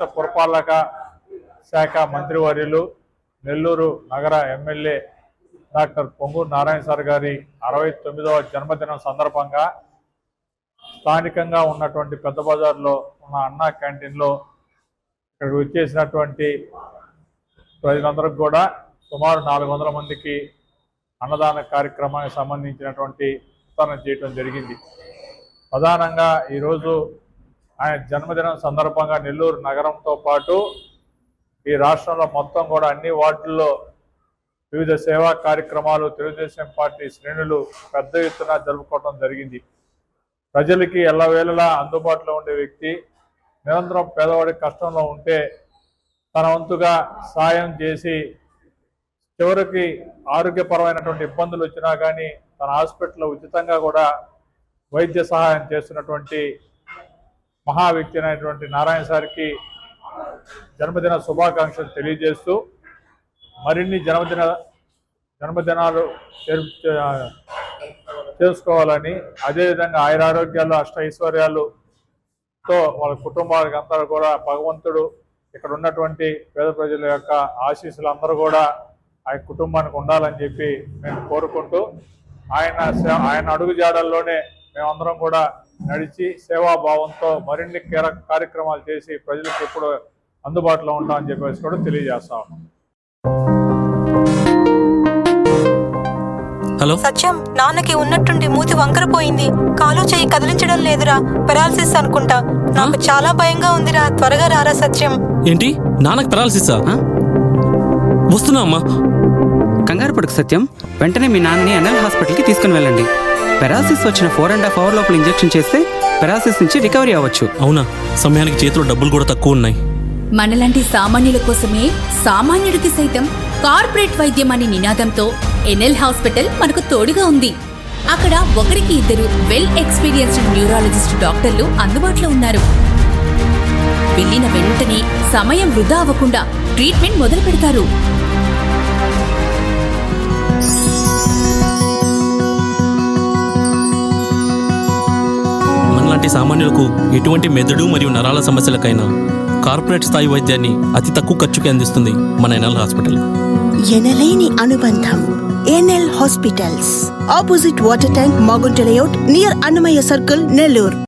రాష్ట్ర పురపాలక శాఖ మంత్రివర్యులు నెల్లూరు నగర MLA doctor Ponguru Narayana sir గారి 69వ జన్మదినం సందర్భంగా స్థానికంగా ఉన్నటువంటి పెద్ద బజార్లో ఉన్న అన్నా క్యాంటీన్లో ఇక్కడికి వచ్చేసినటువంటి ప్రజలందరికీ కూడా సుమారు 400 మందికి అన్నదాన కార్యక్రమానికి సంబంధించినటువంటి విస్తరణ చేయడం జరిగింది. ప్రధానంగా ఈరోజు ఆయన జన్మదినం సందర్భంగా నెల్లూరు నగరంతో పాటు ఈ రాష్ట్రంలో మొత్తం కూడా అన్ని వార్డుల్లో వివిధ సేవా కార్యక్రమాలు తెలుగుదేశం పార్టీ శ్రేణులు పెద్ద ఎత్తున జరుపుకోవడం జరిగింది. ప్రజలకి ఎల్లవేళలా అందుబాటులో ఉండే వ్యక్తి, నిరంతరం పేదవాడి కష్టంలో ఉంటే తన వంతుగా సాయం చేసి చివరికి ఆరోగ్యపరమైనటువంటి ఇబ్బందులు వచ్చినా కానీ తన హాస్పిటల్లో ఉచితంగా కూడా వైద్య సహాయం చేస్తున్నటువంటి మహా వ్యక్తి అయినటువంటి నారాయణ సార్కి జన్మదిన శుభాకాంక్షలు తెలియజేస్తూ మరిన్ని జన్మదినాలు చేసుకోవాలని, అదేవిధంగా ఆయురారోగ్యాలు అష్టైశ్వర్యాలతో వాళ్ళ కుటుంబాలకు అందరూ కూడా భగవంతుడు ఇక్కడ ఉన్నటువంటి పేద ప్రజల యొక్క ఆశీస్సులు అందరూ కూడా ఆ కుటుంబానికి ఉండాలని చెప్పి మేము కోరుకుంటూ ఆయన అడుగు జాడల్లోనే మేమందరం కూడా నడిచి సేవాభావంతో మరిన్ని కార్యక్రమాలు చేసి ప్రజలకు ఎప్పుడు అందుబాటులో ఉంటామని చెప్పేసి కూడా తెలియజేస్తా ఉన్నాం. హలో సత్యం, నాన్నకి ఉన్నట్టుండి మూతి వంకరపోయింది, కాలు చేయి కదిలించడం లేదురా, పెరాలసిస్ అనుకుంటా. నాకు చాలా భయంగా ఉందిరా, త్వరగా రారా సత్యం. ఏంటి, నాన్నకి పెరాలసిసా? వస్తున్నా అమ్మా. కంగారు పడుకు సత్యం, వెంటనే మీ నాన్నని ఎన్ఎల్ హాస్పిటల్కి తీసుకుని వెళ్ళండి. పెరాలసిస్ వచ్చిన 4.5 hours లోపల ఇంజెక్షన్ చేస్తే పెరాలసిస్ నుంచి రికవరీ అవ్వచ్చు. అవునా? సమయానికి చేతిలో డబ్బులు కూడా తక్కువ ఉన్నాయి. మనలాంటి సామాన్యుల కోసమే సామాన్యుడికి సైతం కార్పొరేట్ వైద్యం అనే నినాదంతో ఎన్ఎల్ హాస్పిటల్ మనకు తోడుగా ఉంది. అక్కడ 1-2 వెల్ ఎక్స్పీరియన్స్డ్ న్యూరాలజిస్ట్ డాక్టర్లు అందుబాటులో ఉన్నారు. వెళ్ళిన వెంటనే సమయం వృధా అవ్వకుండా ట్రీట్మెంట్ మొదలు పెడతారు. మనలాంటి సామాన్యులకు ఎటువంటి మెదడు మరియు నరాల సమస్యలకైనా కార్పొరేట్ స్థాయి వైద్యాన్ని అతి తక్కువ ఖర్చుకి అందిస్తుంది మన ఎన్ఎల్ హాస్పిటల్. ఎనలేని అనుబంధం. NL hospitals, opposite water tank, Magunta layout, near Annamayya circle, Nellore.